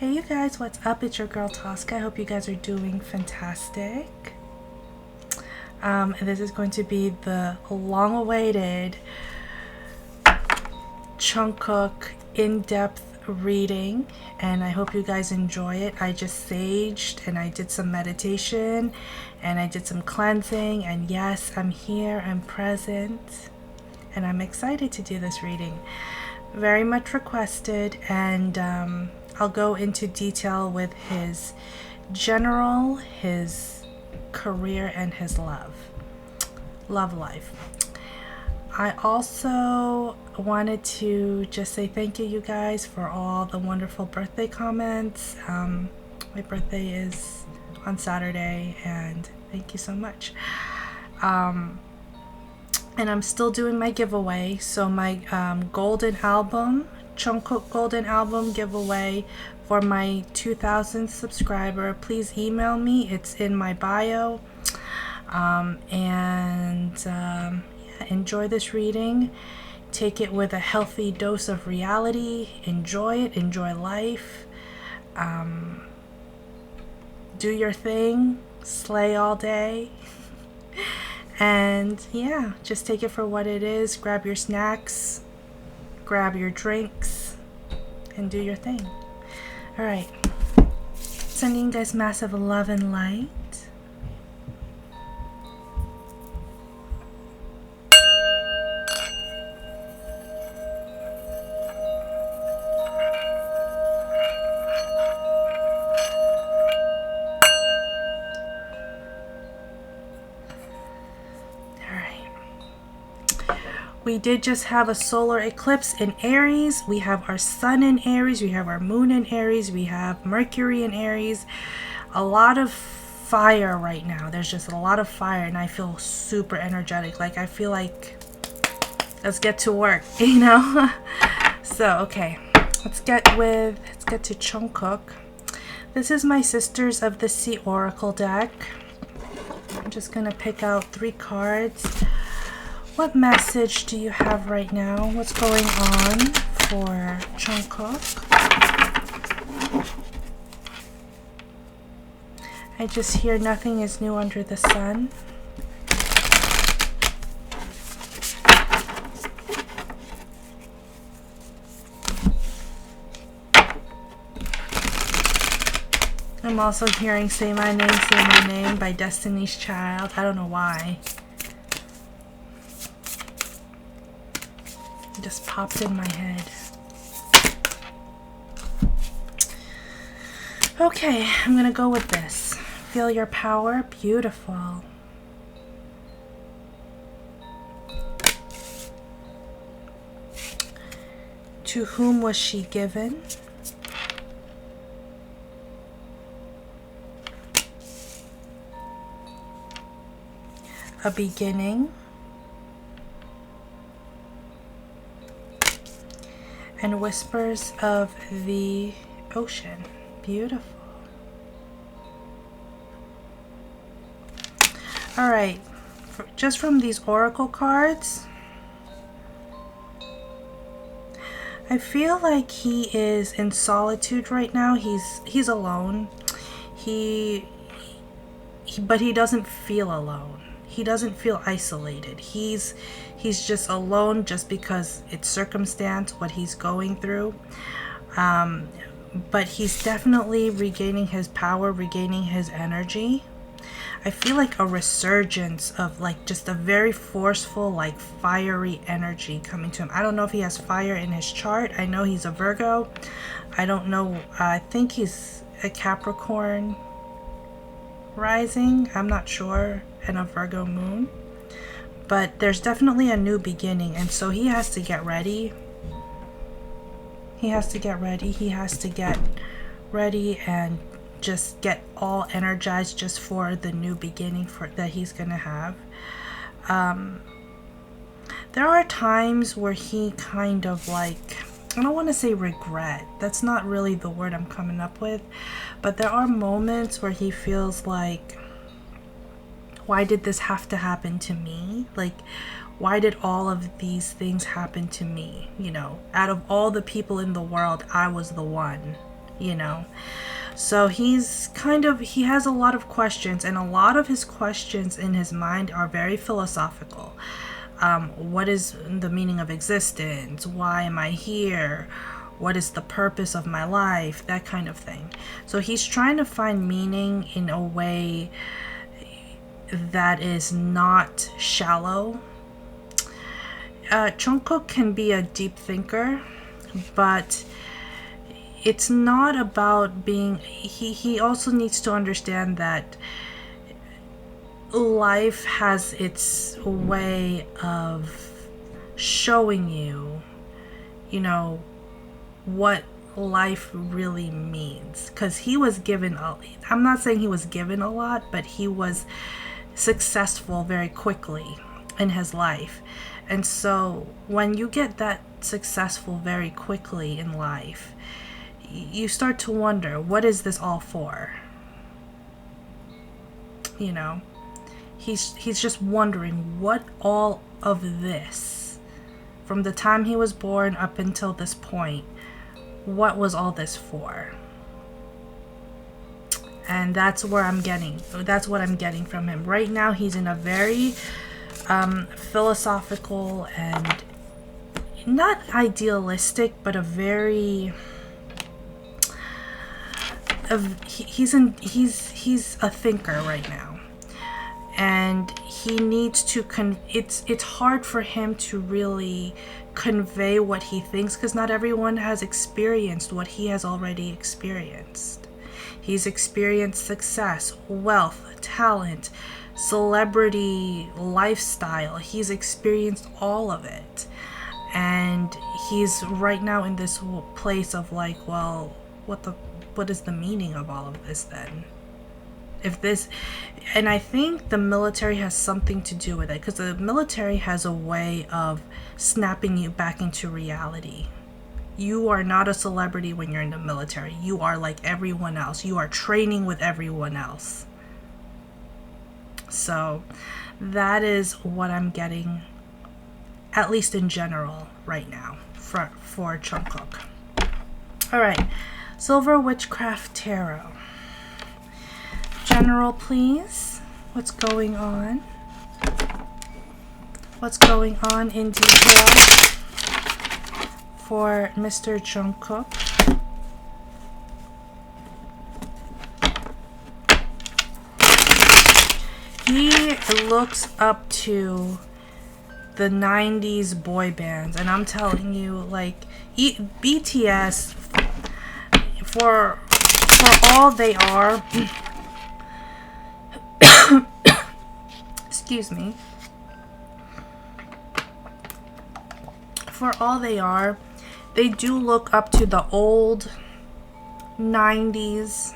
Hey you guys, what's up? It's your girl Tosca. I hope you guys are doing fantastic. This is going to be the long-awaited Jungkook in-depth reading, and I hope you guys enjoy it. I just saged and I did some meditation and I did some cleansing, and yes, I'm here, I'm present, and I'm excited to do this reading. Very much requested, and I'll go into detail with his general, his career, and his love life. I also wanted to just say thank you guys for all the wonderful birthday comments. My birthday is on Saturday, and thank you so much. And I'm still doing my giveaway. So my golden album, Jungkook golden album giveaway for my 2,000 subscriber. Please email me. It's in my bio. Yeah, enjoy this reading. Take it with a healthy dose of reality. Enjoy it. Enjoy life. Do your thing. Slay all day. And yeah, just take it for what it is. Grab your snacks, grab your drinks, and do your thing. All right. Sending you guys massive love and light. We did just have a solar eclipse in Aries. We have our sun in Aries. We have our moon in Aries. We have Mercury in Aries. A lot of fire right now. There's just a lot of fire, and I feel super energetic. Like, I feel like let's get to work, you know? So, okay. Let's get to Jungkook. This is my Sisters of the Sea Oracle deck. I'm just going to pick out 3 cards. What message do you have right now? What's going on for Jungkook? I just hear nothing is new under the sun. I'm also hearing Say My Name by Destiny's Child. I don't know why. Just popped in my head. Okay, I'm gonna go with this. Feel your power. Beautiful. To whom was she given? A beginning. And whispers of the ocean. Beautiful. All right, just from these oracle cards, I feel like he is in solitude right now. He's alone. But he doesn't feel alone. He doesn't feel isolated. He's just alone just because it's circumstance, what he's going through. But he's definitely regaining his power, regaining his energy. I feel like a resurgence of like just a very forceful, like fiery energy coming to him. I don't know if he has fire in his chart. I know he's a Virgo. I don't know. I think he's a Capricorn rising. I'm not sure. And a Virgo moon. But there's definitely a new beginning, and so he has to get ready. He has to get ready. He has to get ready and just get all energized just for the new beginning that he's gonna have. There are times where he kind of like, I don't want to say regret. That's not really the word I'm coming up with. But there are moments where he feels like, why did this have to happen to me? Like, why did all of these things happen to me? You know, out of all the people in the world, I was the one. you know. So he has a lot of questions, and a lot of his questions in his mind are very philosophical. What is the meaning of existence? Why am I here? What is the purpose of my life? That kind of thing. So he's trying to find meaning in a way that is not shallow. Jungkook can be a deep thinker, but it's not about being... He also needs to understand that life has its way of showing you, what life really means. Because he was given I'm not saying he was given a lot, but he was successful very quickly in his life. And so when you get that successful very quickly in life, you start to wonder, what is this all for? He's just wondering, what all of this, from the time he was born up until this point, what was all this for? And that's what I'm getting from him. Right now, he's in a very philosophical and not idealistic, but a very... he's a thinker right now, and he needs to it's hard for him to really convey what he thinks, because not everyone has experienced what he has already experienced. He's experienced success, wealth, talent, celebrity lifestyle. He's experienced all of it, and he's right now in this place of like, well, what is the meaning of all of this then? And I think the military has something to do with it, because the military has a way of snapping you back into reality. You are not a celebrity when you're in the military. You are like everyone else. You are training with everyone else. So that is what I'm getting, at least in general, right now for Jungkook. All right. Silver Witchcraft Tarot. General, please. What's going on? What's going on in detail for Mr. Jungkook? He looks up to the 90s boy bands, and I'm telling you, like, BTS, for all they are, excuse me, for all they are, they do look up to the old 90s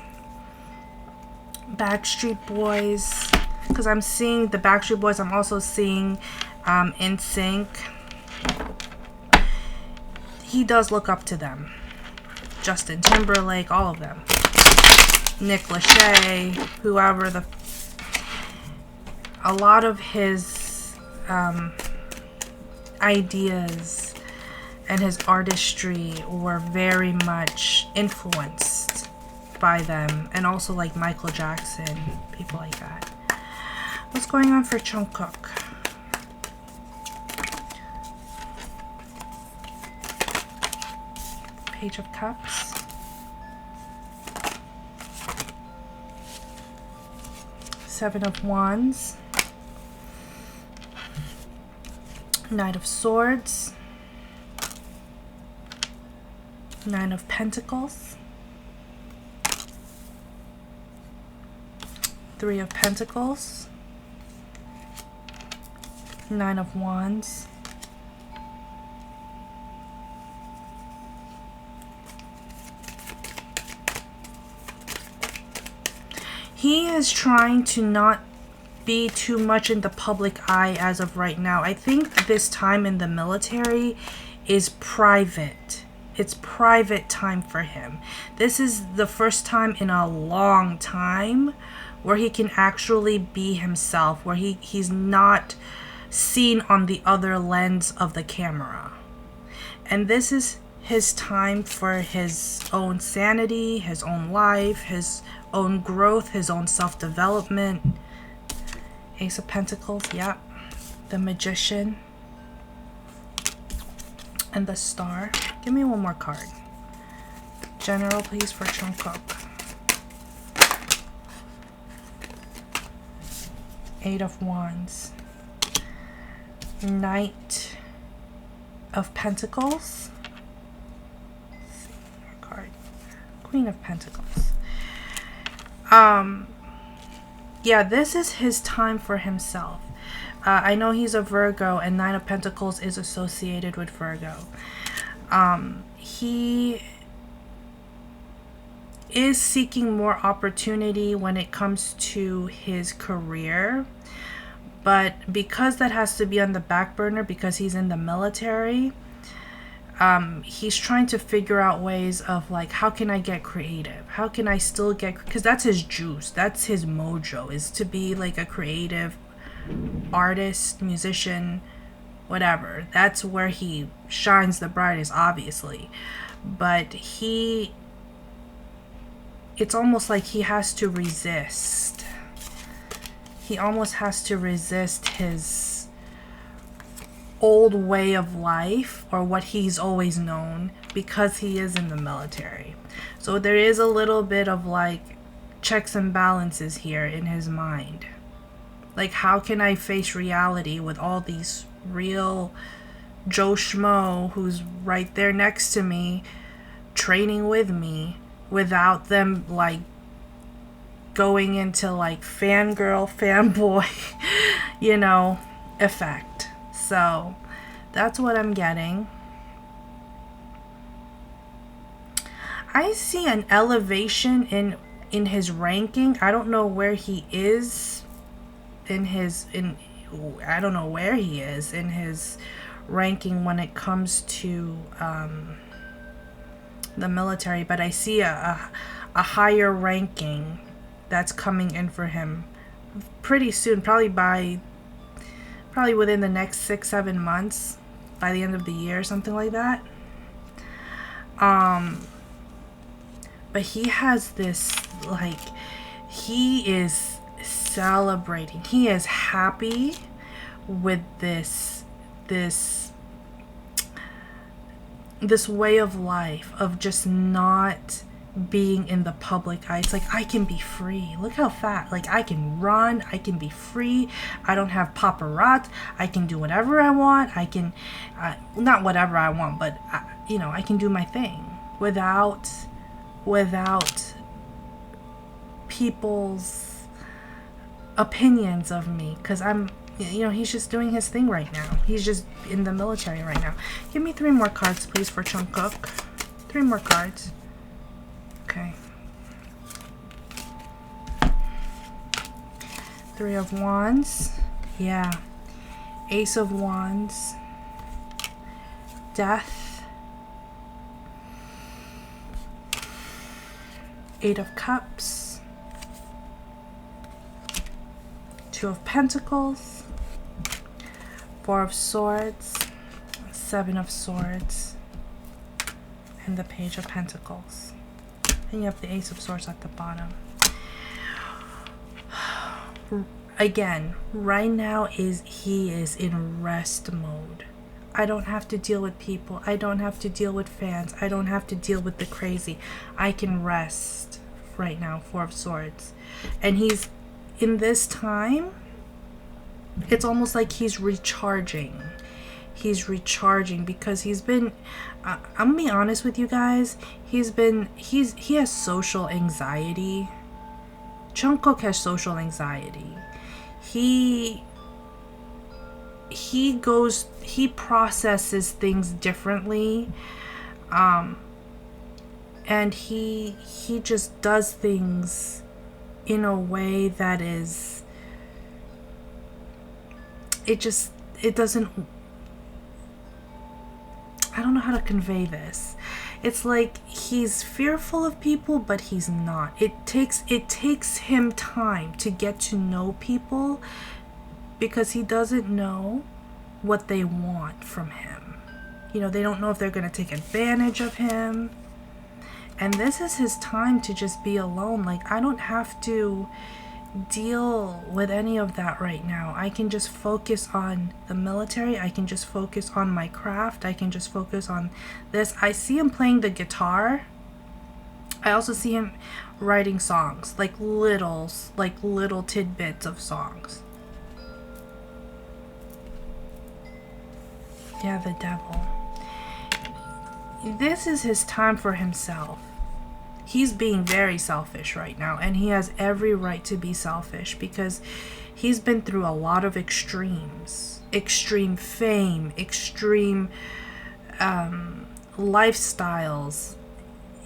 Backstreet Boys, because I'm seeing the Backstreet Boys. I'm also seeing NSYNC. He does look up to them. Justin Timberlake, all of them. Nick Lachey, whoever a lot of his ideas and his artistry were very much influenced by them, and also like Michael Jackson, people like that. What's going on for Jungkook? Page of Cups. Seven of Wands. Knight of Swords. Nine of Pentacles. Three of Pentacles. Nine of Wands. He is trying to not be too much in the public eye as of right now. I think this time in the military is private. It's private time for him. This is the first time in a long time where he can actually be himself, where he's not seen on the other lens of the camera. And this is his time for his own sanity, his own life, his own growth, his own self-development. Ace of Pentacles, yep. The Magician. And the Star. Give me one more card. General, please, for Jungkook. Eight of Wands. Knight of Pentacles. Let's see, one more card. Queen of Pentacles. Yeah, this is his time for himself. I know he's a Virgo, and Nine of Pentacles is associated with Virgo. He is seeking more opportunity when it comes to his career, but because that has to be on the back burner because he's in the military, he's trying to figure out ways of like, how can I get creative? How can I still get, because that's his juice, that's his mojo, is to be like a creative artist, musician, whatever. That's where he shines the brightest, obviously. But it's almost like he has to resist. He almost has to resist his old way of life, or what he's always known, because he is in the military. So there is a little bit of like checks and balances here in his mind. Like, how can I face reality with all these real Joe Schmo who's right there next to me, training with me, without them like going into like fangirl, fanboy, you know, effect. So that's what I'm getting. I see an elevation in his ranking. I don't know where he is I don't know where he is in his ranking when it comes to the military, but I see a higher ranking that's coming in for him pretty soon, probably within the next 6-7 months, by the end of the year, something like that. But he has this, like, he is celebrating, he is happy with this way of life, of just not being in the public eye. It's like, I can be free. Look how fat. Like, I can run. I can be free. I don't have paparazzi. I can do whatever I want. I can, not whatever I want, but, you know, I can do my thing without people's opinions of me. Because I'm, you know, he's just doing his thing right now. He's just in the military right now. Give me 3 more cards, please, for Jungkook. 3 more cards. Okay. 3 of Wands. Yeah. Ace of Wands. Death. 8 of Cups. 2 of Pentacles. 4 of Swords. 7 of Swords. And the Page of Pentacles. And you have the Ace of Swords at the bottom. Again, right now he is in rest mode. I don't have to deal with people. I don't have to deal with fans. I don't have to deal with the crazy. I can rest right now. 4 of Swords. And he's in this time, it's almost like he's recharging. He's recharging because he's been, I'm gonna be honest with you guys, he has social anxiety. Jungkook has social anxiety. He processes things differently, and he just does things in a way that is, it doesn't, I don't know how to convey this. It's like he's fearful of people, but he's not. It takes him time to get to know people because he doesn't know what they want from him. You know, they don't know if they're going to take advantage of him. And this is his time to just be alone. Like, I don't have to deal with any of that right now. I can just focus on the military. I can just focus on my craft. I can just focus on this. I see him playing the guitar. I also see him writing songs, like little tidbits of songs. Yeah, the devil. This is his time for himself. He's being very selfish right now, and he has every right to be selfish because he's been through a lot of extremes. Extreme fame, extreme lifestyles,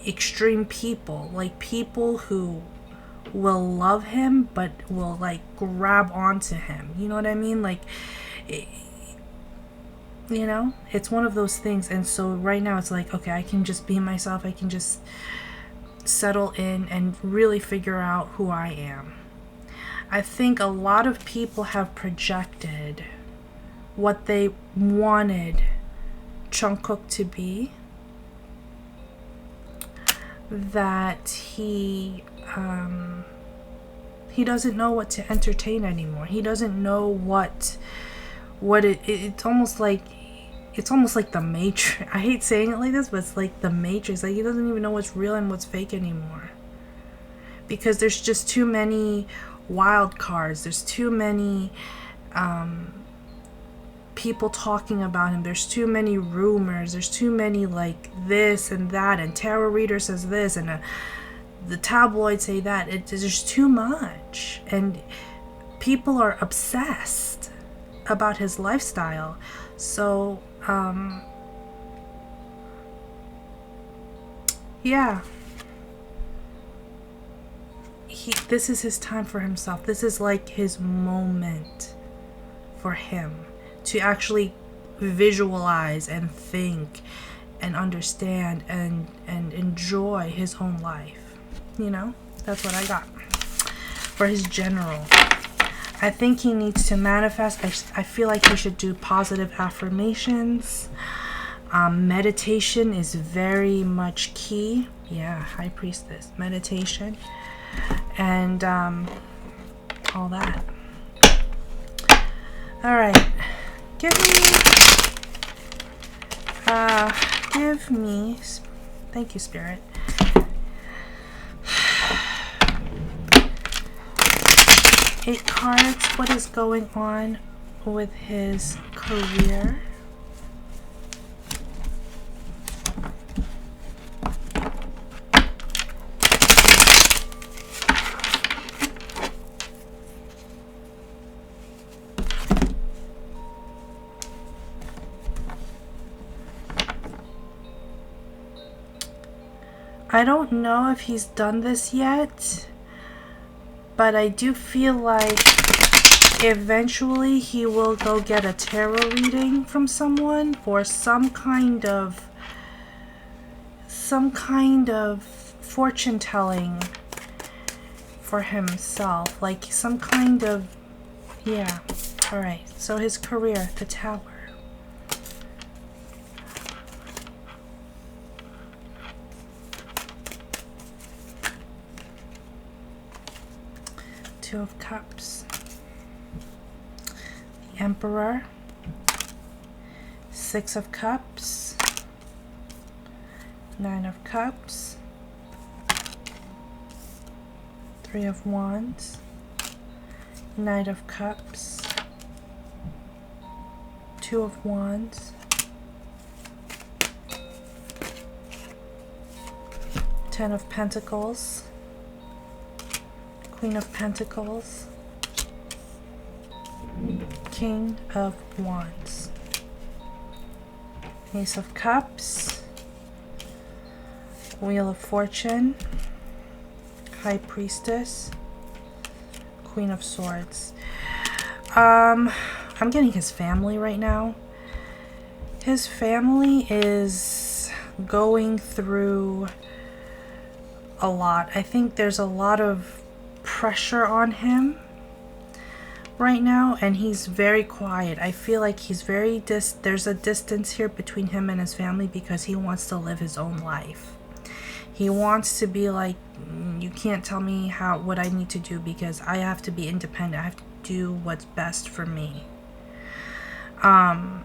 extreme people. Like, people who will love him but will, like, grab onto him. You know what I mean? Like, you know, it's one of those things. And so right now it's like, okay, I can just be myself. I can just settle in and really figure out who I am. I think a lot of people have projected what they wanted Jungkook to be, that he doesn't know what to entertain anymore. He doesn't know what it's almost like the Matrix. I hate saying it like this, but it's like the Matrix. Like, he doesn't even know what's real and what's fake anymore. Because there's just too many wild cards. There's too many people talking about him. There's too many rumors. There's too many, like, this and that. And tarot reader says this. And the tabloids say that. There's too much. And people are obsessed about his lifestyle. So yeah, this is his time for himself. This is like his moment for him to actually visualize and think and understand and enjoy his own life. You know, that's what I got for his general. I think he needs to manifest. I feel like he should do positive affirmations. Meditation is very much key. Yeah, High Priestess. Meditation. And all that. Alright. Give me... Thank you, Spirit. Eight cards. What is going on with his career? I don't know if he's done this yet, but I do feel like eventually he will go get a tarot reading from someone, or some kind of fortune telling for himself, like some kind of, yeah. All right, so his career, the Tower. Two of Cups, the Emperor, Six of Cups, Nine of Cups, Three of Wands, Knight of Cups, Two of Wands, Ten of Pentacles, Queen of Pentacles, King of Wands, Ace of Cups, Wheel of Fortune, High Priestess, Queen of Swords. I'm getting his family right now. His family is going through a lot. I think there's a lot of pressure on him right now, and he's very quiet. I feel like he's very there's a distance here between him and his family because he wants to live his own life. He wants to be like, you can't tell me what I need to do because I have to be independent. I have to do what's best for me. I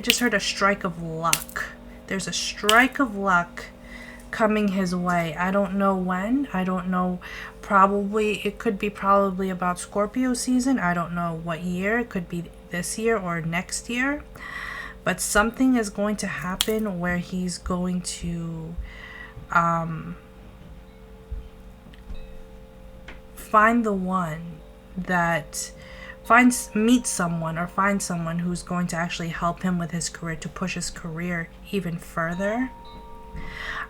just heard a strike of luck. There's a strike of luck coming his way. I don't know when. I don't know. It could be probably about Scorpio season. I don't know what year. It could be this year or next year. But something is going to happen where he's going to find the one that meet someone or find someone who's going to actually help him with his career, to push his career even further.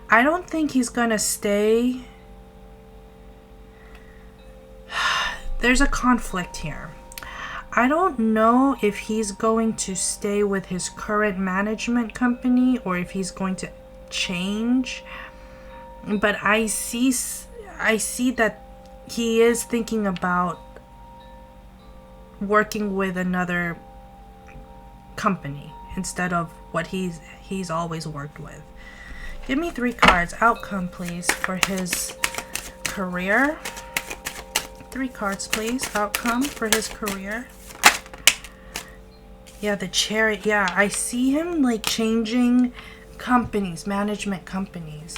I don't think he's gonna stay. There's a conflict here. I don't know if he's going to stay with his current management company or if he's going to change, but I see that he is thinking about working with another company instead of what he's always worked with. Give me 3 cards. Outcome, please, for his career. 3 cards, please. Outcome for his career. Yeah, the Chariot. Yeah, I see him like changing companies, management companies.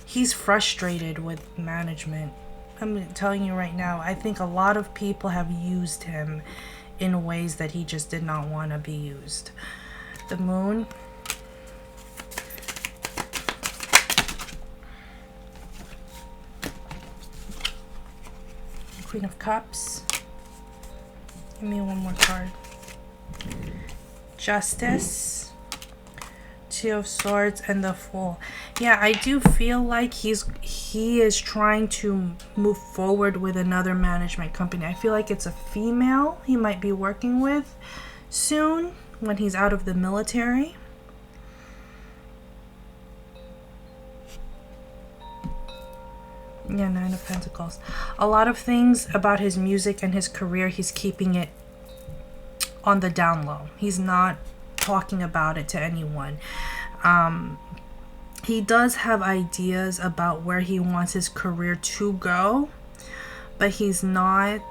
He's frustrated with management. I'm telling you right now, I think a lot of people have used him in ways that he just did not want to be used. The Moon. Queen of Cups. Give me one more card. Justice. 2 of Swords and the Fool. Yeah, I do feel like he is trying to move forward with another management company. I feel like it's a female he might be working with soon when he's out of the military. Yeah, 9 of Pentacles. A lot of things about his music and his career, he's keeping it on the down low. He's not talking about it to anyone. He does have ideas about where he wants his career to go, but he's not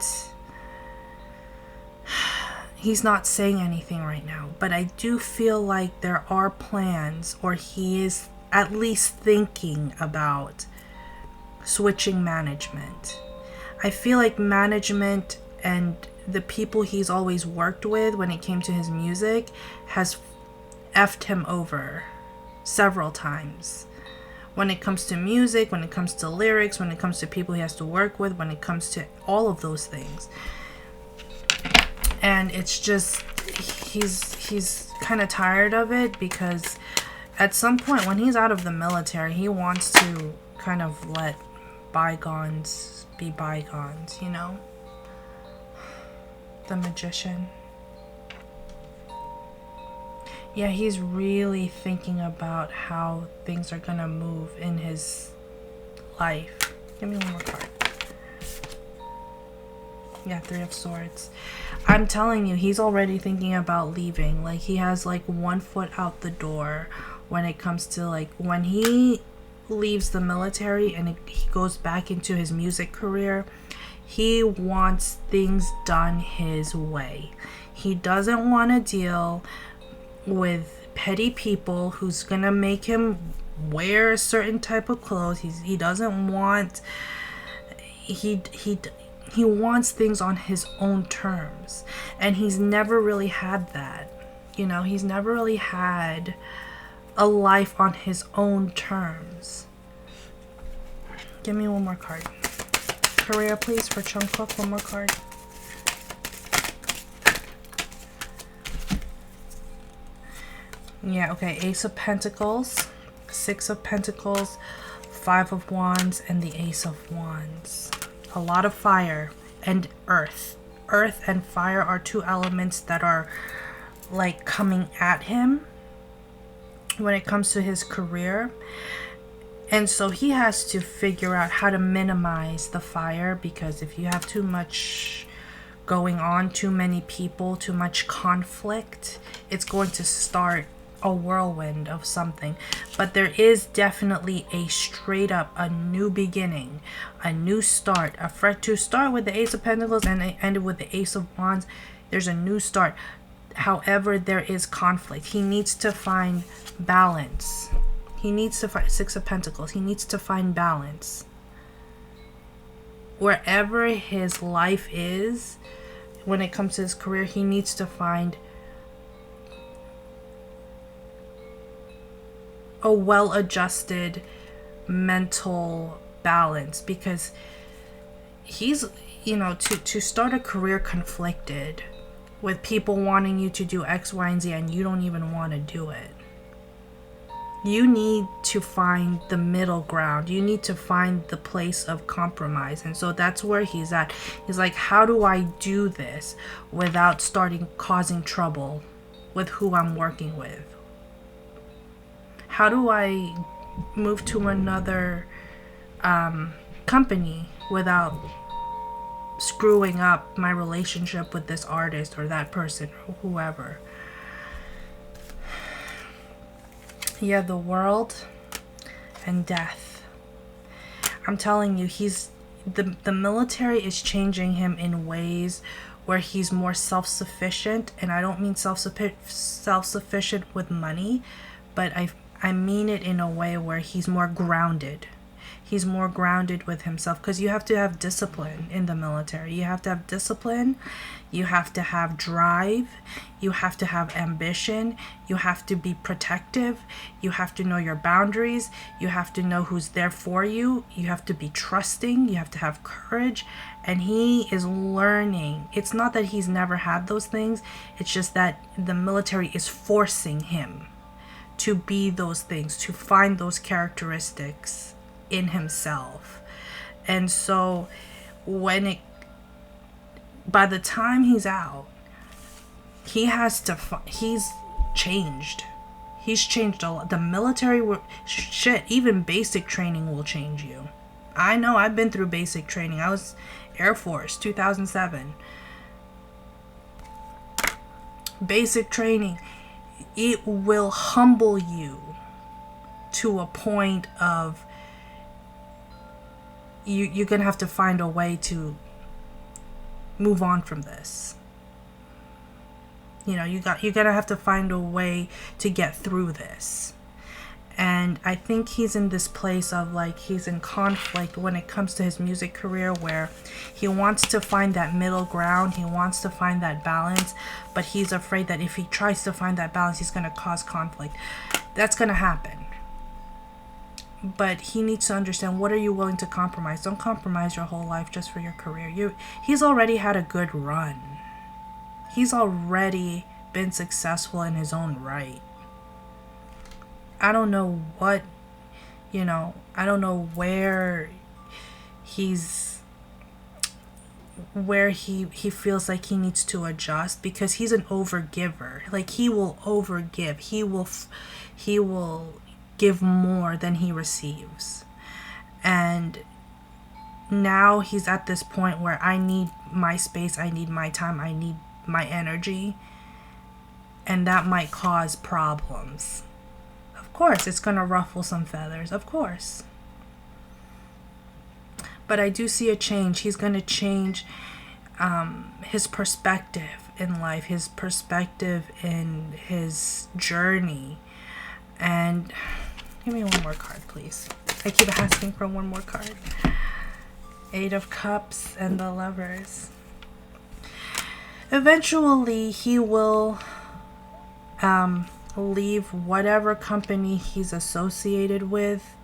saying anything right now. But I do feel like there are plans, or he is at least thinking about switching management. I feel like management and the people he's always worked with when it came to his music has effed him over several times. When it comes to music, when it comes to lyrics, when it comes to people he has to work with, when it comes to all of those things. And it's just, he's kind of tired of it, because at some point when he's out of the military, he wants to kind of let bygones be bygones, you know? The Magician. Yeah, he's really thinking about how things are gonna move in his life. Give me one more card. Yeah, 3 of Swords. I'm telling you, he's already thinking about leaving. Like, he has like 1 foot out the door when it comes to like when he leaves the military and he goes back into his music career. He wants things done his way. He doesn't want to deal with petty people who's gonna make him wear a certain type of clothes. He doesn't want, he wants things on his own terms, and he's never really had that. You know, he's never really had a life on his own terms. Give me one more card. Career, please, for Jungkook. One more card. Yeah, okay. Ace of Pentacles, 6 of Pentacles, 5 of Wands, and the Ace of Wands. A lot of fire and earth. Earth and fire are 2 elements that are like coming at him when it comes to his career. And so he has to figure out how to minimize the fire, because if you have too much going on, too many people, too much conflict, it's going to start a whirlwind of something. But there is definitely a straight up, a new beginning, a new start, to start with the Ace of Pentacles and end with the Ace of Wands. There's a new start. However, there is conflict. He needs to find balance. He needs to find Six of Pentacles. He needs to find balance. Wherever his life is, when it comes to his career, he needs to find a well-adjusted mental balance, because he's, you know, to start a career conflicted with people wanting you to do X, Y, and Z, and you don't even want to do it. You need to find the middle ground. You need to find the place of compromise. And so that's where he's at. He's like, how do I do this without causing trouble with who I'm working with? How do I move to another company without screwing up my relationship with this artist or that person or whoever? Yeah, the World and Death. I'm telling you, the military is changing him in ways where he's more self-sufficient. And I don't mean self-sufficient with money, but I mean it in a way where he's more grounded. He's more grounded with himself, because you have to have discipline in the military. You have to have discipline. You have to have drive. You have to have ambition. You have to be protective. You have to know your boundaries. You have to know who's there for you. You have to be trusting. You have to have courage. And he is learning. It's not that he's never had those things. It's just that the military is forcing him to be those things, to find those characteristics in himself. And so by the time he's out, he's changed. He's changed a lot. The military, even basic training will change you. I know, I've been through basic training. I was Air Force, 2007. Basic training, it will humble you to a point of you're gonna have to find a way to move on from this. You know, you're gonna have to find a way to get through this. And I think he's in this place of like, he's in conflict when it comes to his music career, where he wants to find that middle ground. He wants to find that balance, but he's afraid that if he tries to find that balance, he's going to cause conflict. That's going to happen. But he needs to understand, what are you willing to compromise? Don't compromise your whole life just for your career. He's already had a good run. He's already been successful in his own right. I don't know what, I don't know where he feels like he needs to adjust, because he's an overgiver. Like, he will overgive. He will give more than he receives. And now he's at this point where I need my space, I need my time, I need my energy, and that might cause problems. Of course, it's going to ruffle some feathers, of course. But I do see a change. He's going to change his perspective in life, his perspective in his journey. And give me one more card, please. I keep asking for one more card. Eight of Cups and the Lovers. Eventually, he will leave whatever company he's associated with,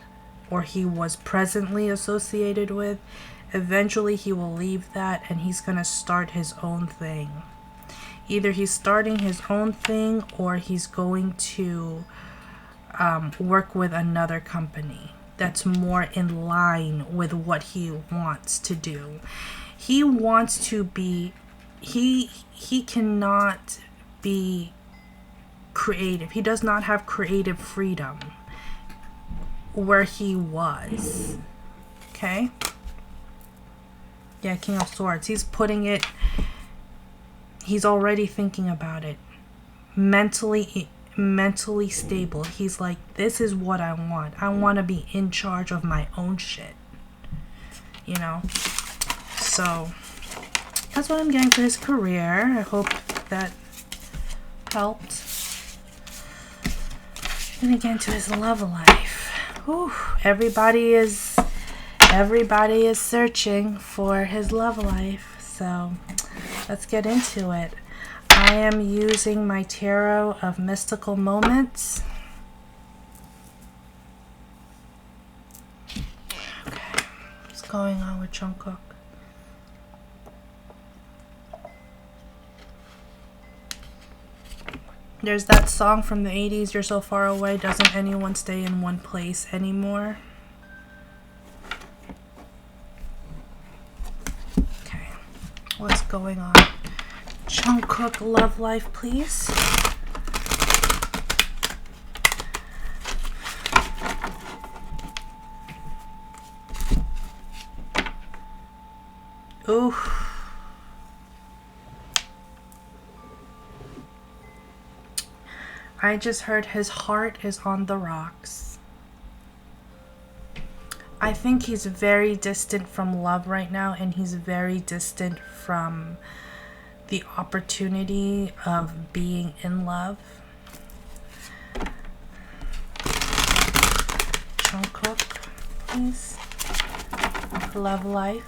or he was presently associated with. Eventually he will leave that, and he's going to start his own thing. Either he's starting his own thing, or he's going to work with another company that's more in line with what he wants to do. He wants to be, he cannot be creative. He does not have creative freedom where he was. Okay? Yeah, King of Swords. He's putting it, he's already thinking about it. Mentally stable. He's like, this is what I want. I want to be in charge of my own shit. You know? So, that's what I'm getting for his career. I hope that helped. I'm gonna get into his love life. Whew. Everybody is searching for his love life. So, let's get into it. I am using my Tarot of Mystical Moments. Okay, what's going on with Jungkook? There's that song from the 80s, You're So Far Away, Doesn't Anyone Stay in One Place Anymore? Okay, what's going on? Jungkook love life, please. Ooh. I just heard his heart is on the rocks. I think he's very distant from love right now, and he's very distant from the opportunity of being in love. Jungkook, please. Love life.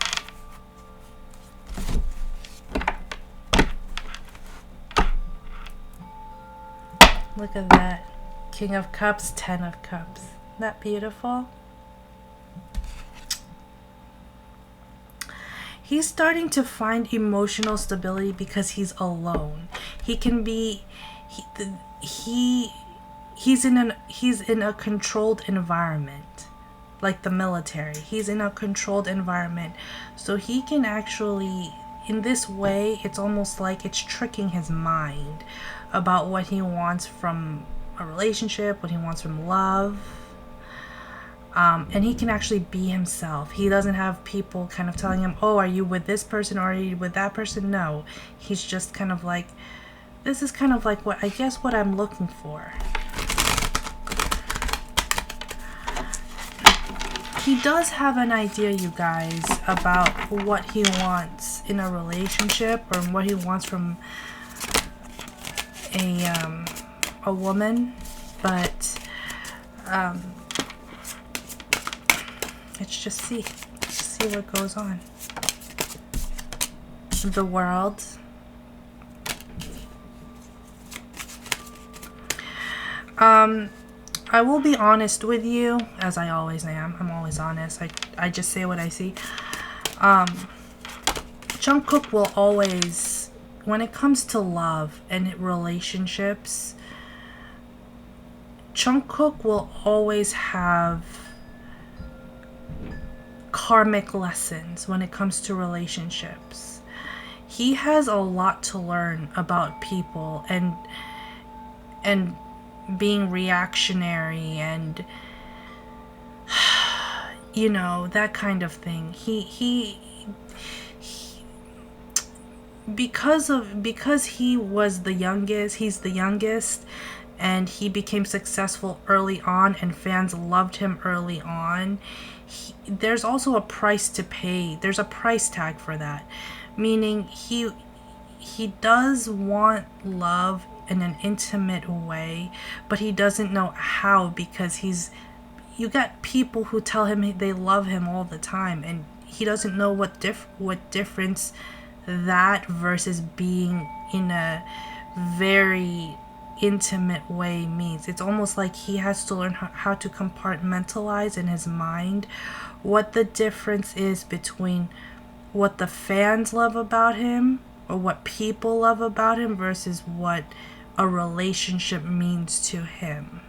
Look at that. King of Cups, 10 of Cups. Isn't that beautiful? He's starting to find emotional stability because he's alone. He can be he's in a controlled environment, like the military. He's in a controlled environment. So he can actually, in this way, it's almost like it's tricking his mind about what he wants from a relationship, what he wants from love. And he can actually be himself. He doesn't have people kind of telling him, oh, are you with this person or are you with that person? No. He's just kind of like, this is kind of like what I guess what I'm looking for. He does have an idea, you guys, about what he wants in a relationship or what he wants from a woman, but let's just see what goes on. The World. I will be honest with you, as I always am. I'm always honest. I just say what I see. Jungkook will always, when it comes to love and relationships, Jungkook will always have karmic lessons when it comes to relationships. He has a lot to learn about people and being reactionary and you know, that kind of thing. He because he was the youngest, he's the youngest, and he became successful early on and fans loved him early on. There's also a price to pay. There's a price tag for that, meaning he does want love in an intimate way, but he doesn't know how, because you got people who tell him they love him all the time, and he doesn't know what difference that versus being in a very intimate way means. It's almost like he has to learn how to compartmentalize in his mind what the difference is between what the fans love about him or what people love about him versus what a relationship means to him.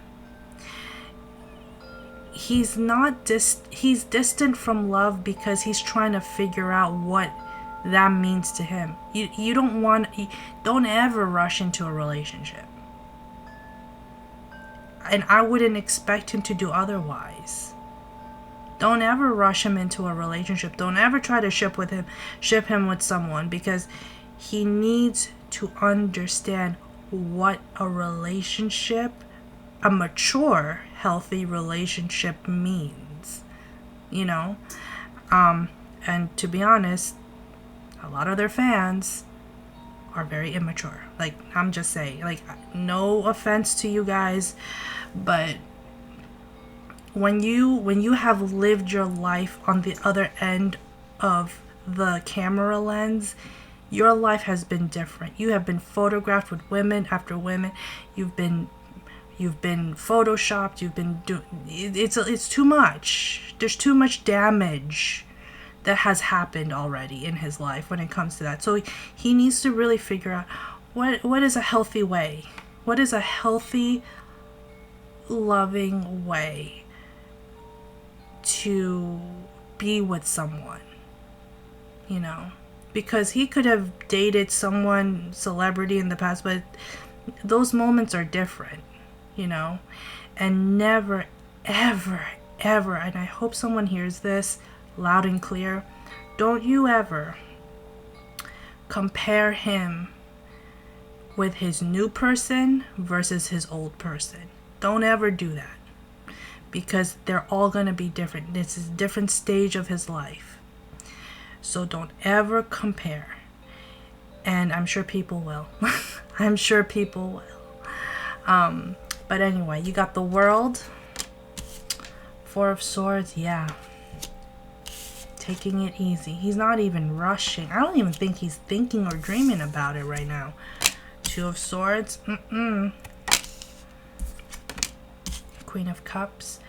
He's distant from love because he's trying to figure out what that means to him. You don't ever rush into a relationship. and I wouldn't expect him to do otherwise. Don't ever rush him into a relationship. Don't ever try to ship him with someone, because he needs to understand what a relationship, a mature, healthy relationship means, you know? And to be honest, a lot of their fans are very immature. Like, I'm just saying, like, no offense to you guys, but when you have lived your life on the other end of the camera lens, your life has been different. You have been photographed with women after women. You've been photoshopped. You've been doing, it's too much. There's too much damage that has happened already in his life when it comes to that. So he needs to really figure out what is a healthy way. What is a healthy, loving way to be with someone, you know? Because he could have dated someone, celebrity in the past, but those moments are different, you know? And never, ever, ever, and I hope someone hears this loud and clear, don't you ever compare him with his new person versus his old person. Don't ever do that, because they're all going to be different. This is a different stage of his life. So don't ever compare. And I'm sure people will. I'm sure people will. But anyway, you got the World, Four of Swords. Yeah. Taking it easy. He's not even rushing. I don't even think he's thinking or dreaming about it right now. Two of Swords. Queen of Cups.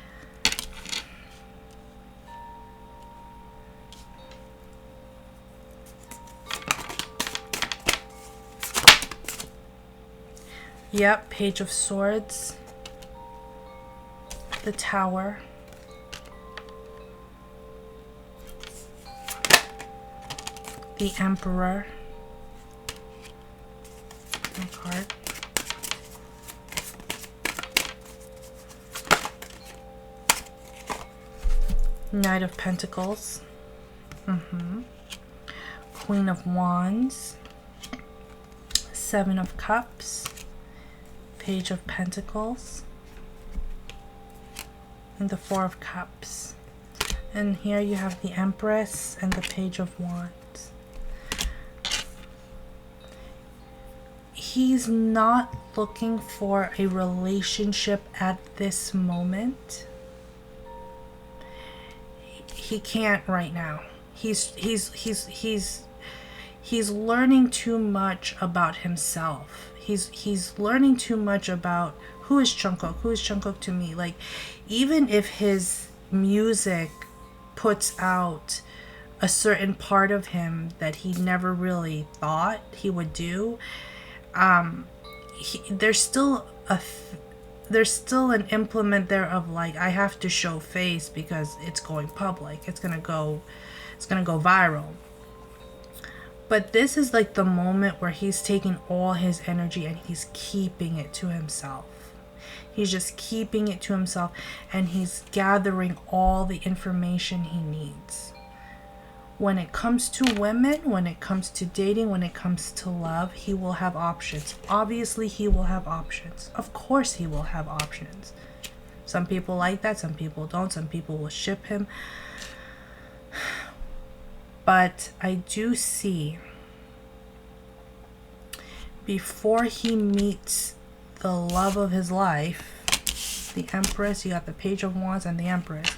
Yep, Page of Swords. The Tower. The Emperor. My card. Knight of Pentacles. Queen of Wands. Seven of Cups. Page of Pentacles. And the Four of Cups. And here you have the Empress and the Page of Wands. He's not looking for a relationship at this moment. He can't right now. He's learning too much about himself. He's learning too much about who is Jungkook. Who is Jungkook to me? Like, even if his music puts out a certain part of him that he never really thought he would do, there's still an implement there of, like, I have to show face because it's going public. It's gonna go viral. But this is like the moment where he's taking all his energy and he's keeping it to himself. He's just keeping it to himself, and he's gathering all the information he needs. When it comes to women, when it comes to dating, when it comes to love, he will have options. Obviously, he will have options. Of course, he will have options. Some people like that, some people don't. Some people will ship him. But I do see, before he meets the love of his life, the Empress, you got the Page of Wands and the Empress.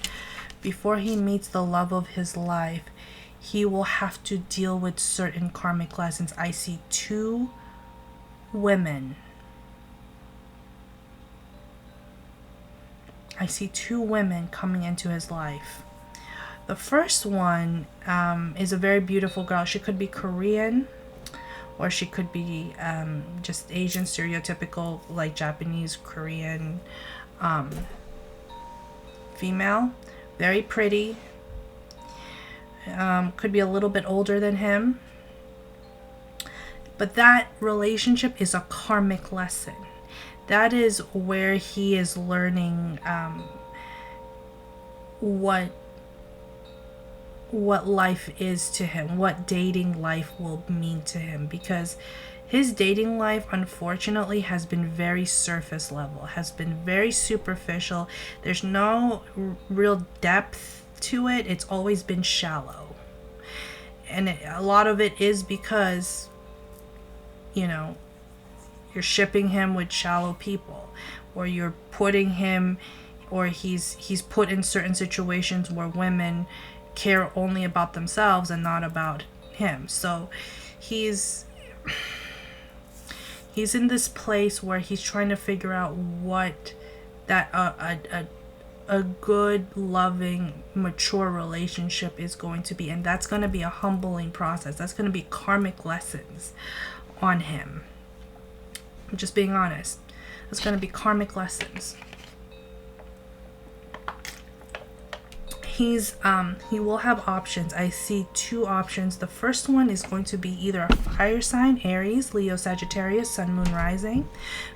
Before he meets the love of his life, he will have to deal with certain karmic lessons. I see two women. I see two women coming into his life. The first one is a very beautiful girl. She could be Korean, or she could be just Asian, stereotypical, like Japanese, Korean female. Very pretty. Could be a little bit older than him. But that relationship is a karmic lesson. that is where he is learning what life is to him, what dating life will mean to him, because his dating life unfortunately has been very surface level, has been very superficial. There's no real depth to it. It's always been shallow, and a lot of it is because, you know, you're shipping him with shallow people, or you're putting him, or he's put in certain situations where women care only about themselves and not about him. So he's in this place where he's trying to figure out what that a good, loving, mature relationship is going to be, and that's going to be a humbling process. That's going to be karmic lessons on him. I'm just being honest. It's going to be karmic lessons. He will have options. I see two options. The first one is going to be either a fire sign, Aries, Leo, Sagittarius, Sun, Moon, Rising.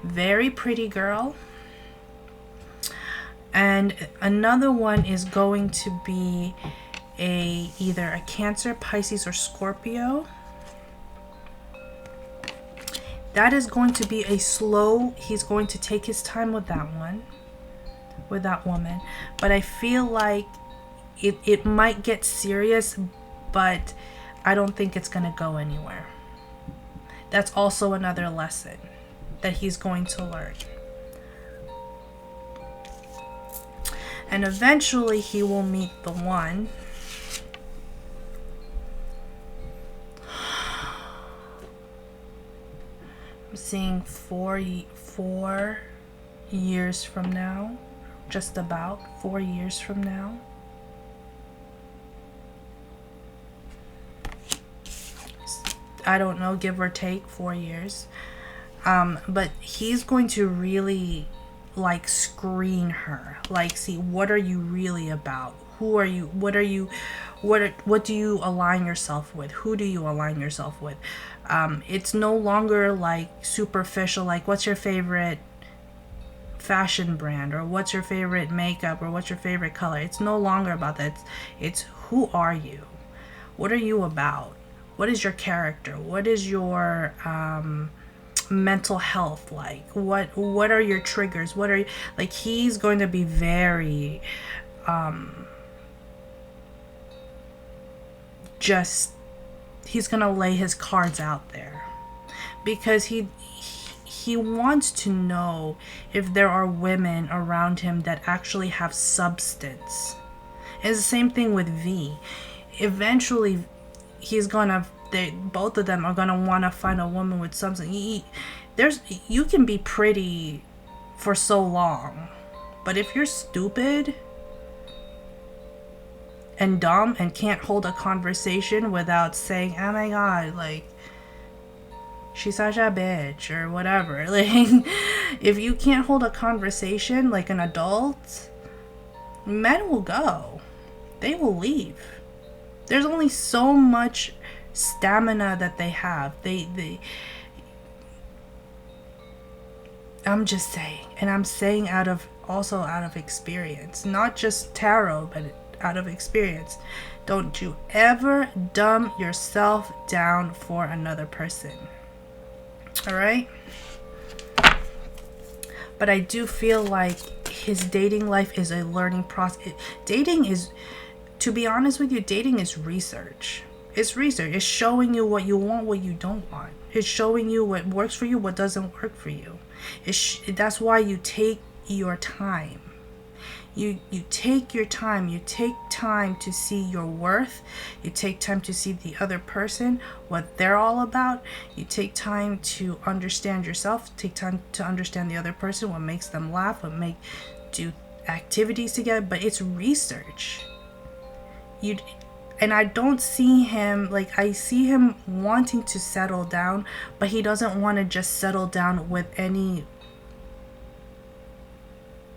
Very pretty girl. And another one is going to be either a Cancer, Pisces, or Scorpio. That is going to be a slow, he's going to take his time with that one, with that woman. But I feel like it might get serious, but I don't think it's going to go anywhere. That's also another lesson that he's going to learn. And eventually he will meet the one. I'm seeing 4 years from now, just about 4 years from now. I don't know, give or take 4 years. But he's going to really like screen her, like see, what are you really about? Who are you? What do you align yourself with? Who do you align yourself with? It's no longer like superficial, like what's your favorite fashion brand, or what's your favorite makeup, or what's your favorite color. It's no longer about that. It's who are you? What are you about? What is your character? What is your mental health like? What are your triggers? What are you, like, he's going to be very he's going to lay his cards out there, because he wants to know if there are women around him that actually have substance. It's the same thing with V. Eventually both of them are gonna want to find a woman with something. You can be pretty for so long, but if you're stupid and dumb and can't hold a conversation without saying, oh my god, like, she's such a bitch, or whatever, like, if you can't hold a conversation like an adult, men will go. They will leave. There's only so much stamina that they have. I'm just saying, and I'm saying out of experience, not just tarot, but out of experience. Don't you ever dumb yourself down for another person. All right? But I do feel like his dating life is a learning process. To be honest with you, dating is research. It's research. It's showing you what you want, what you don't want. It's showing you what works for you, what doesn't work for you. That's why you take your time. You take your time. You take time to see your worth. You take time to see the other person, what they're all about. You take time to understand yourself. Take time to understand the other person, what makes them laugh, do activities together. But it's research. And I don't see him, like, I see him wanting to settle down, but he doesn't want to just settle down with any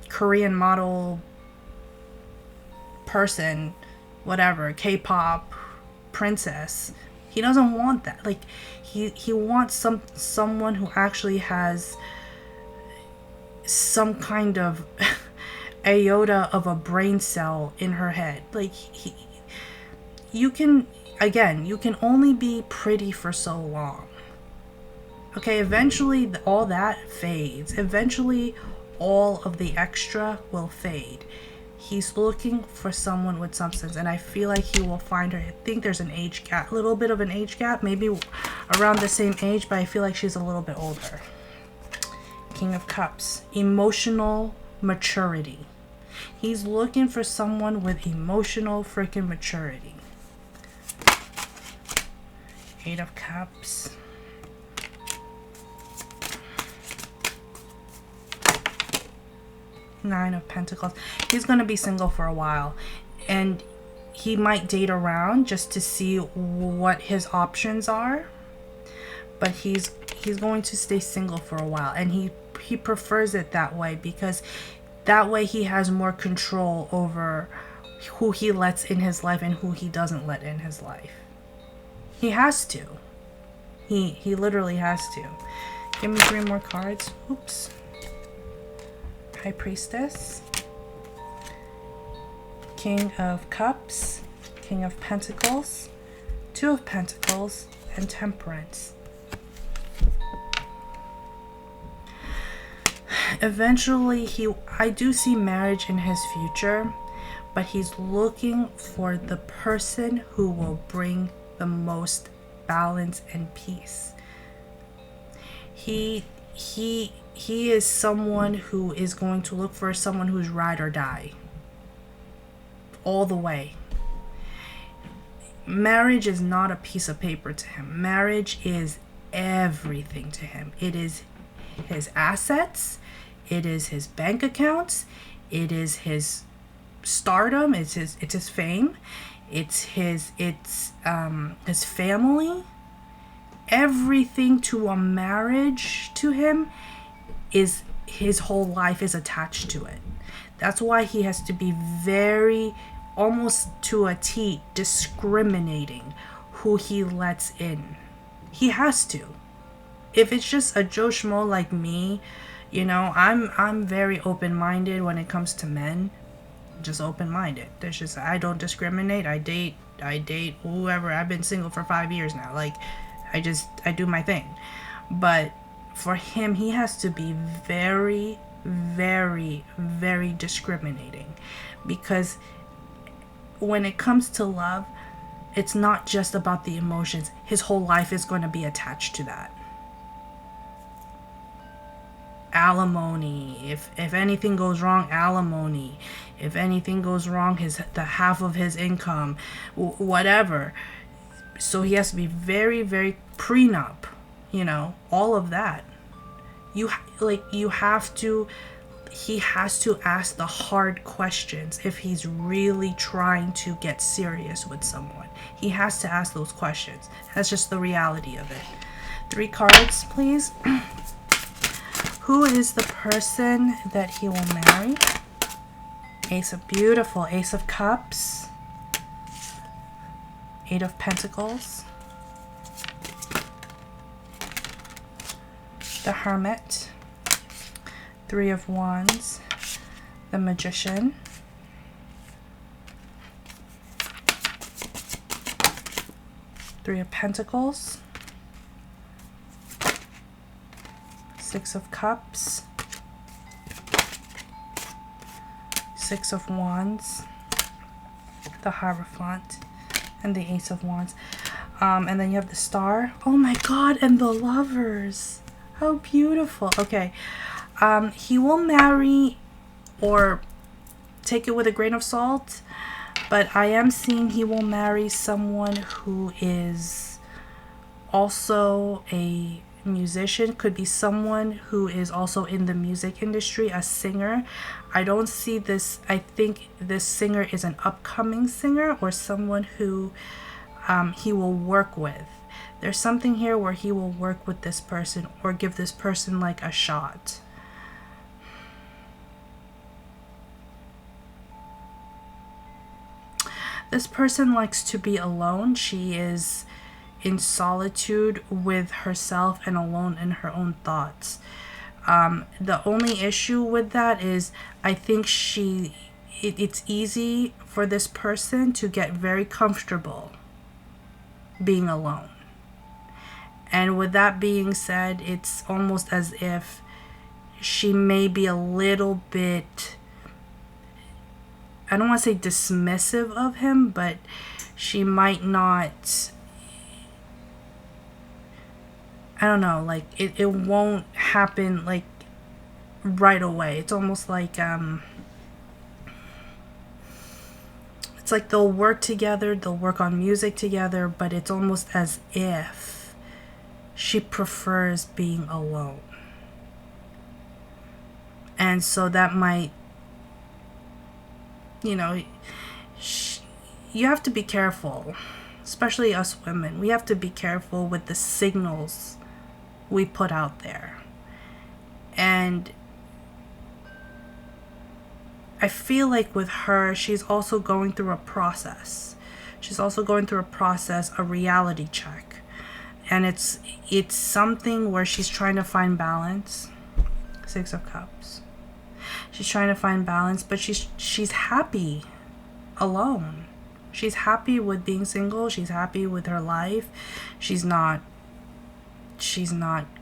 Korean model person, whatever, K-pop princess. He doesn't want that. Like, he wants someone who actually has some kind of iota of a brain cell in her head. Like, you can, again, you can only be pretty for so long. Okay, eventually all that fades. Eventually all of the extra will fade. He's looking for someone with substance, and I feel like he will find her. I think there's an age gap, a little bit of an age gap, maybe around the same age, but I feel like she's a little bit older. King of Cups, emotional maturity. He's looking for someone with emotional freaking maturity. Eight of Cups. Nine of Pentacles. He's going to be single for a while, and he might date around just to see what his options are, but he's going to stay single for a while, and he prefers it that way, because that way he has more control over who he lets in his life and who he doesn't let in his life. He has to. He literally has to. Give me 3 more cards. Oops. High Priestess, King of Cups, King of Pentacles, 2 of Pentacles, and Temperance. Eventually, I do see marriage in his future, but he's looking for the person who will bring the most balance and peace. He is someone who is going to look for someone who's ride or die. All the way. Marriage is not a piece of paper to him. Marriage is everything to him. It is his assets. It is his bank accounts. It is his stardom. It's his fame. It's his family. Everything to a marriage to him is, his whole life is attached to it. That's why he has to be very, almost to a T, discriminating who he lets in. He has to. If it's just a Joe Schmo like me, you know, I'm very open-minded when it comes to men. Just open-minded. There's just, I don't discriminate. I date whoever. I've been single for 5 years now. Like, I do my thing. But for him, he has to be very, very, very discriminating, because when it comes to love, it's not just about the emotions. His whole life is going to be attached to that. Alimony. If anything goes wrong, alimony. If anything goes wrong, the half of his income, whatever. So he has to be very, very prenup, you know, all of that. He has to ask the hard questions if he's really trying to get serious with someone. He has to ask those questions. That's just the reality of it. 3 cards, please. Who is the person that he will marry? Beautiful Ace of Cups. 8 of Pentacles. The Hermit. 3 of Wands. The Magician. Three of Pentacles. 6 of Cups. 6 of Wands. The Hierophant. And the Ace of Wands. And then you have the Star. Oh my God, and the Lovers. How beautiful. Okay. He will marry, or take it with a grain of salt, but I am seeing he will marry someone who is also a musician. Could be someone who is also in the music industry, a singer. I don't see this. I think this singer is an upcoming singer, or someone who he will work with. There's something here where he will work with this person, or give this person like a shot. This person likes to be alone. She is in solitude with herself and alone in her own thoughts. The only issue with that is I think it's easy for this person to get very comfortable being alone. And with that being said, it's almost as if she may be a little bit, I don't want to say dismissive of him, but she might not, I don't know, like it won't happen like right away. It's almost like it's like they'll work together, they'll work on music together, but it's almost as if she prefers being alone. And so that might, you know, you have to be careful, especially us women. We have to be careful with the signals we put out there. And I feel like with her, she's also going through a process. She's also going through a process, a reality check. And it's something where she's trying to find balance. 6 of Cups. She's trying to find balance, but she's happy alone. She's happy with being single. She's happy with her life. She's not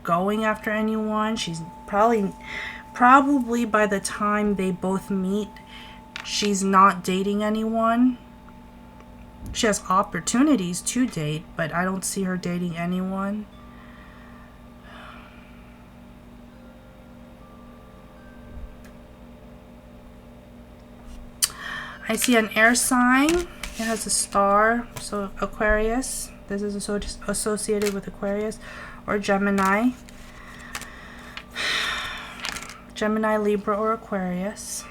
going after anyone. She's probably by the time they both meet, she's not dating anyone. She has opportunities to date, but I don't see her dating anyone. I see an air sign. It has a star, so Aquarius. This is associated with Aquarius or Gemini. Gemini, Libra, or Aquarius.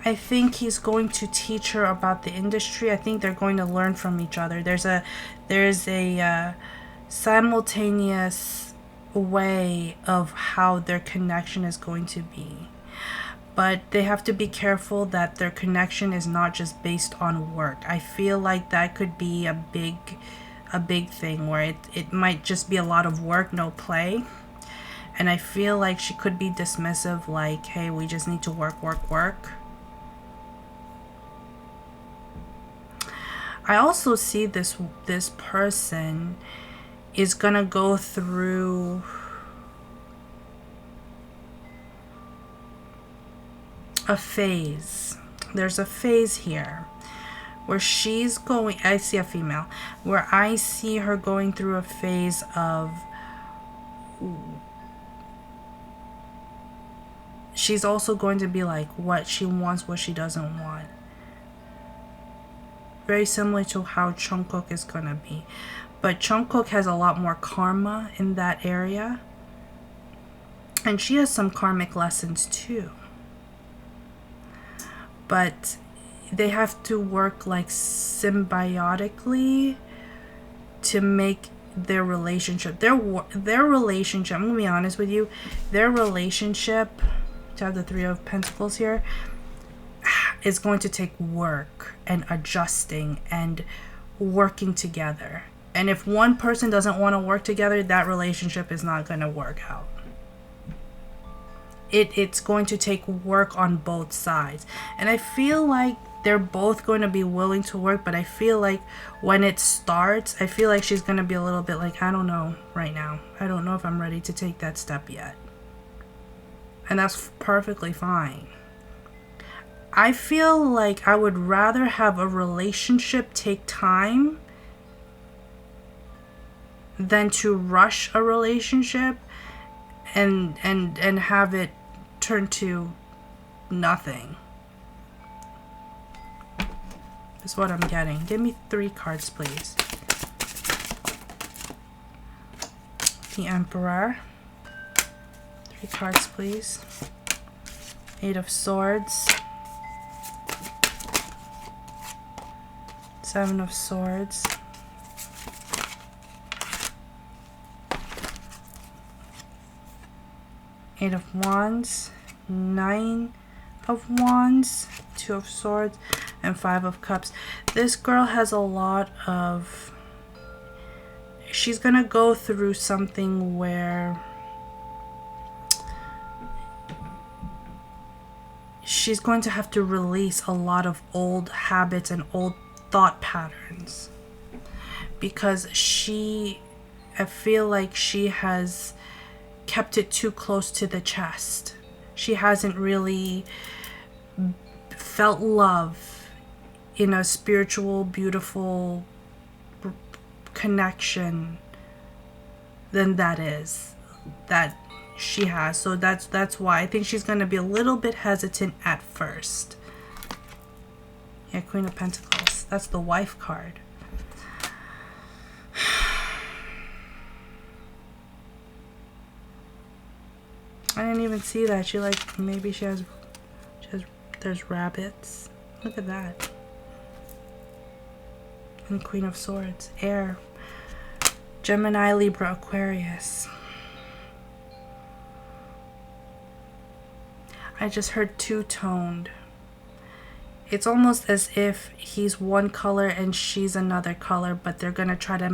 I think he's going to teach her about the industry. I think they're going to learn from each other. There's a simultaneous way of how their connection is going to be, but they have to be careful that their connection is not just based on work. I feel like that could be a big thing where it might just be a lot of work, no play. And I feel like she could be dismissive, like, hey, we just need to work. I also see this person is gonna go through a phase. There's a phase here where she's going, I see a female, where I see her going through a phase of, she's also going to be like what she wants, what she doesn't want. Very similar to how Jungkook is gonna be. But Jungkook has a lot more karma in that area. And she has some karmic lessons too. But they have to work like symbiotically to make their relationship. Their relationship, I'm going to be honest with you, their relationship, to have the 3 of Pentacles here, is going to take work and adjusting and working together. And if one person doesn't want to work together, that relationship is not going to work out. It's going to take work on both sides. And I feel like they're both going to be willing to work, but I feel like when it starts, I feel like she's going to be a little bit like, I don't know right now. I don't know if I'm ready to take that step yet. And that's perfectly fine. I feel like I would rather have a relationship take time than to rush a relationship and have it turn to nothing. That's what I'm getting. Give me 3 cards, please. The Emperor. 3 cards, please. 8 of Swords. 7 of Swords. 8 of Wands, 9 of Wands, 2 of Swords, and 5 of Cups. This girl has a lot of, she's gonna go through something where she's going to have to release a lot of old habits and old thought patterns, because I feel like she has kept it too close to the chest. She hasn't really felt love in a spiritual, beautiful connection than that she has. So that's why I think she's going to be a little bit hesitant at first. Yeah, Queen of Pentacles. That's the wife card. I didn't even see that. She like, maybe she has there's rabbits. Look at that. And Queen of Swords. Air. Gemini, Libra, Aquarius. I just heard two-toned. It's almost as if he's one color and she's another color, but they're gonna try to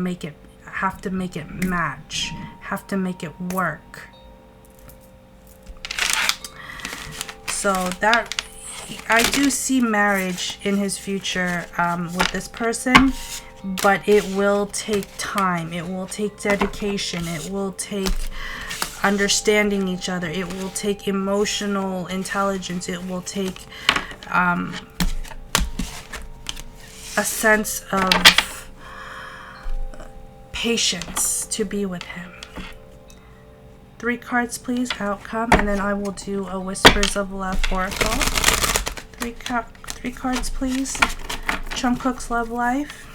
have to make it match, have to make it work. So that, I do see marriage in his future with this person, but it will take time. It will take dedication. It will take understanding each other. It will take emotional intelligence. It will take a sense of patience to be with him. 3 cards, please. Outcome. And then I will do a Whispers of Love Oracle. 3 cards, please. Jungkook's love life.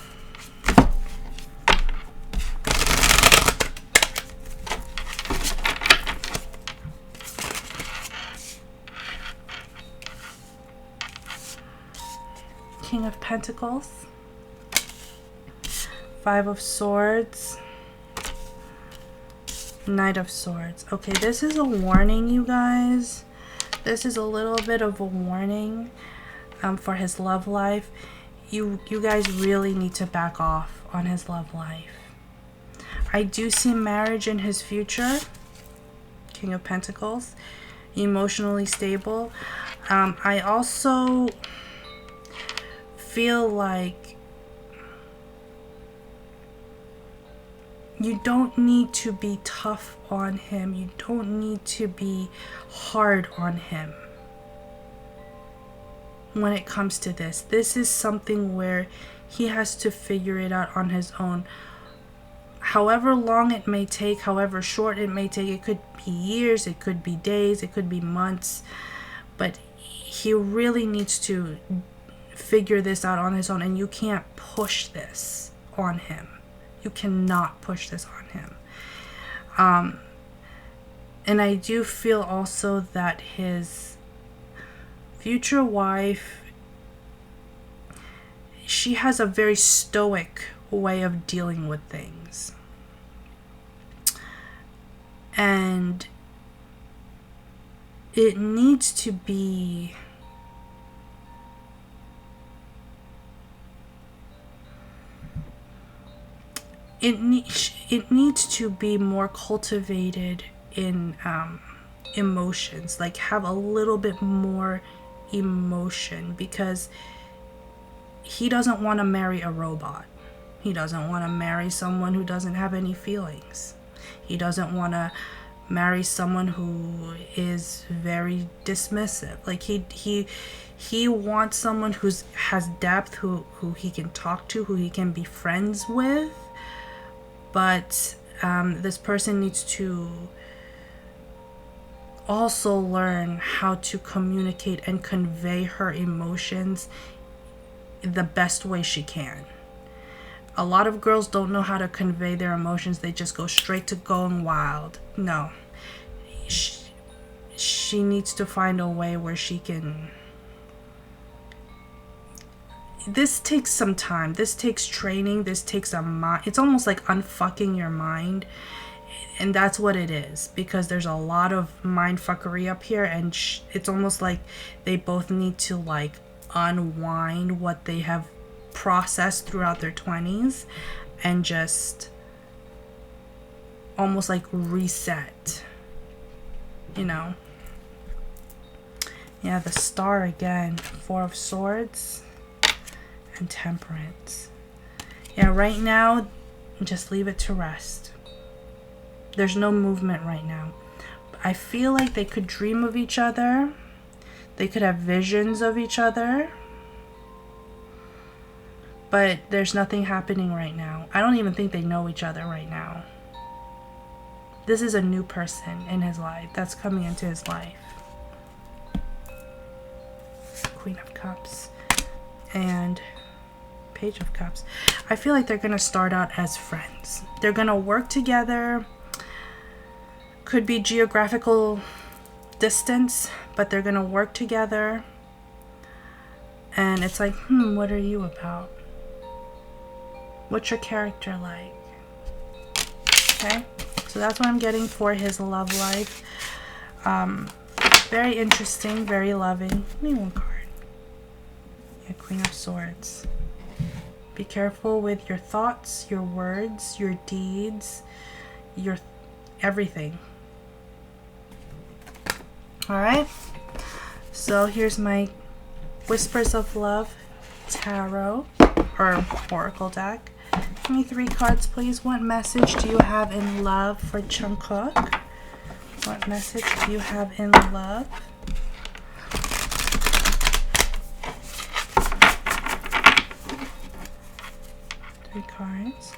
King of Pentacles, 5 of Swords, Knight of Swords. Okay, this is a warning, you guys. This is a little bit of a warning for his love life. You guys really need to back off on his love life. I do see marriage in his future. King of Pentacles, emotionally stable. I also feel like you don't need to be tough on him. You don't need to be hard on him when it comes to this. This is something where he has to figure it out on his own. However long it may take, however short it may take, it could be years, it could be days, it could be months, but he really needs to figure this out on his own, and you can't push this on him. You cannot push this on him. And I do feel also that his future wife, she has a very stoic way of dealing with things. And it needs to be it needs to be more cultivated in emotions, like have a little bit more emotion, because he doesn't want to marry a robot. He doesn't want to marry someone who doesn't have any feelings. He doesn't want to marry someone who is very dismissive. Like he wants someone who's has depth, who he can talk to, who he can be friends with. But this person needs to also learn how to communicate and convey her emotions the best way she can. A lot of girls don't know how to convey their emotions. They just go straight to going wild. No. She needs to find a way where she can... This takes some time. This takes training. This takes a mind. It's almost like unfucking your mind. And that's what it is. Because there's a lot of mind fuckery up here. And it's almost like they both need to like unwind what they have processed throughout their 20s. And just almost like reset, you know. Yeah, the Star again, Four of Swords and Temperance. Yeah, right now, just leave it to rest. There's no movement right now. I feel like they could dream of each other. They could have visions of each other. But there's nothing happening right now. I don't even think they know each other right now. This is a new person in his life that's coming into his life. Queen of Cups and Page of Cups. I feel like they're going to start out as friends. They're going to work together. Could be geographical distance, but they're going to work together. And it's like, what are you about? What's your character like? Okay, so that's what I'm getting for his love life. Very interesting, very loving. Give me one card. Yeah, Queen of Swords. Be careful with your thoughts, your words, your deeds, your everything. Alright, so here's my Whispers of Love Tarot or Oracle deck. Give me 3 cards, please. What message do you have in love for Jungkook? What message do you have in love? Three cards.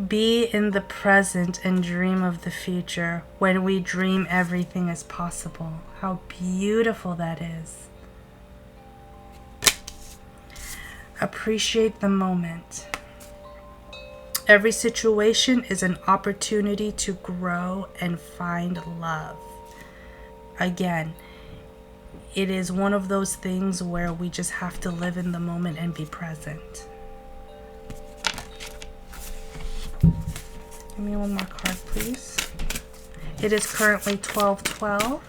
Be in the present and dream of the future. When we dream, everything is possible. How beautiful that is. Appreciate the moment. Every situation is an opportunity to grow and find love. Again, it is one of those things where we just have to live in the moment and be present. Give me one more card, please. It is currently 12:12.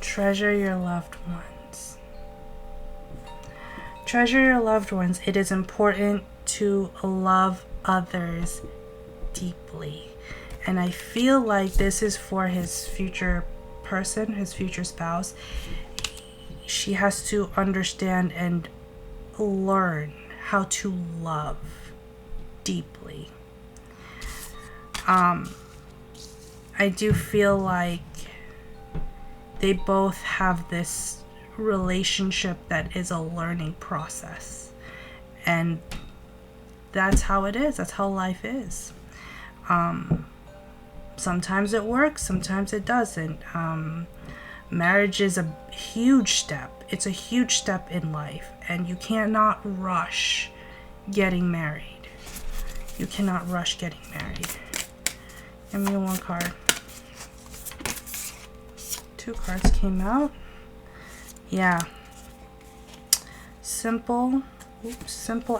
Treasure your loved ones. Treasure your loved ones. It is important to love others deeply. And I feel like this is for his future person, his future spouse. She has to understand and learn how to love deeply. I do feel like they both have this relationship that is a learning process, and that's how it is. That's how life is. Sometimes it works, sometimes it doesn't. Marriage is a huge step. It's a huge step in life, and you cannot rush getting married. You cannot rush getting married. Give me one card. 2 cards came out. Yeah. Simple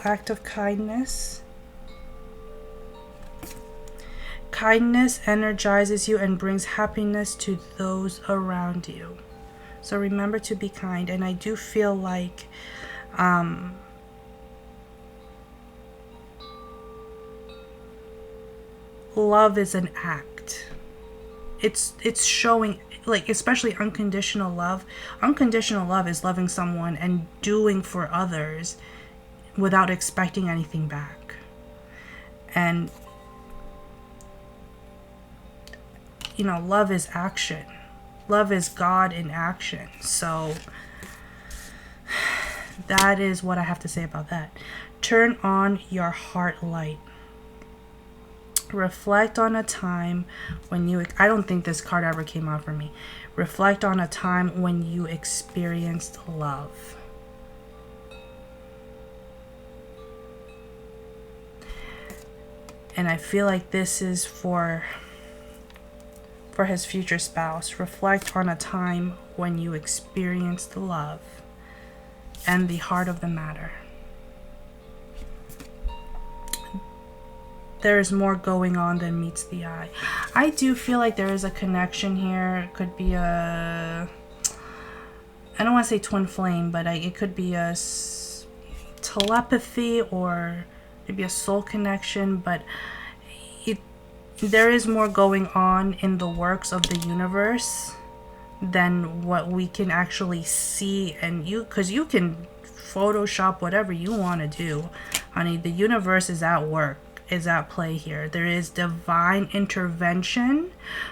act of kindness. Kindness energizes you and brings happiness to those around you. So remember to be kind. And I do feel like love is an act. It's showing, like, especially unconditional love. Unconditional love is loving someone and doing for others without expecting anything back. And you know, love is action. Love is God in action. So that is what I have to say about that. Turn on your heart light. Reflect on a time when you, I don't think this card ever came out for me. Reflect on a time when you experienced love. And I feel like this is for his future spouse. Reflect on a time when you experienced love and the heart of the matter. There is more going on than meets the eye. I do feel like there is a connection here. It could be a, I don't want to say twin flame, but it could be a telepathy or maybe a soul connection, but there is more going on in the works of the universe than what we can actually see. And because you can Photoshop whatever you want to do, honey. The universe is at work, is at play here. There is divine intervention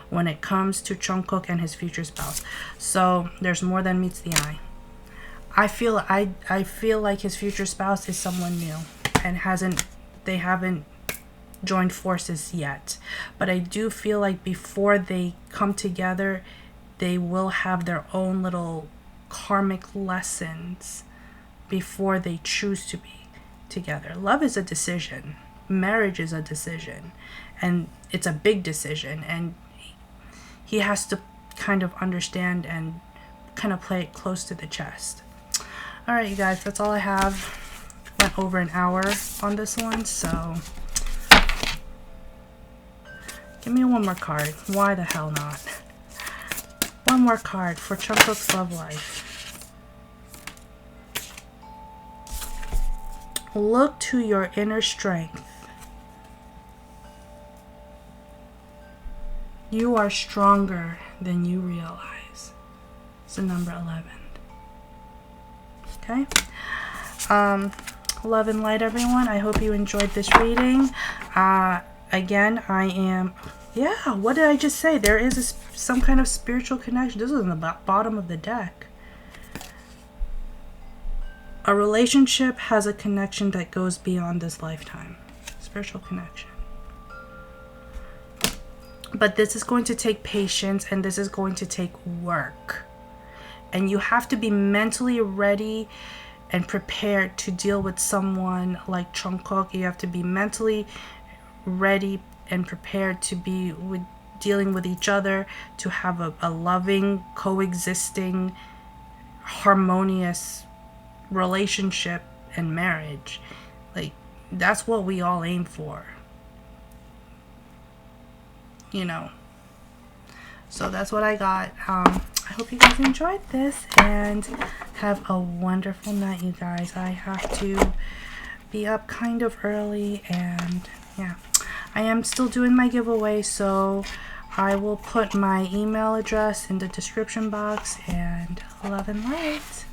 when it comes to Jungkook and his future spouse. So there's more than meets the eye. I feel like his future spouse is someone new and they haven't joined forces yet, but I do feel like before they come together, they will have their own little karmic lessons before they choose to be together. Love is a decision. Marriage is a decision, and it's a big decision, and he has to kind of understand and kind of play it close to the chest. All right, you guys, that's all I have. Went over an hour on this one, so give me one more card. Why the hell not? One more card for Jungkook's love life. Look to your inner strength. You are stronger than you realize. It's the number 11. Okay. Love and light, everyone. I hope you enjoyed this reading. Again, I am, yeah, what did I just say? There is some kind of spiritual connection. This is in the bottom of the deck. A relationship has a connection that goes beyond this lifetime. Spiritual connection. But this is going to take patience, and this is going to take work. And you have to be mentally ready and prepared to deal with someone like Jungkook. You have to be mentally ready and prepared to be dealing with each other, to have a loving, coexisting, harmonious relationship and marriage. Like, that's what we all aim for, you know. So that's what I got. I hope you guys enjoyed this, and have a wonderful night, you guys. I have to be up kind of early, and yeah, I am still doing my giveaway, so I will put my email address in the description box, and love and light.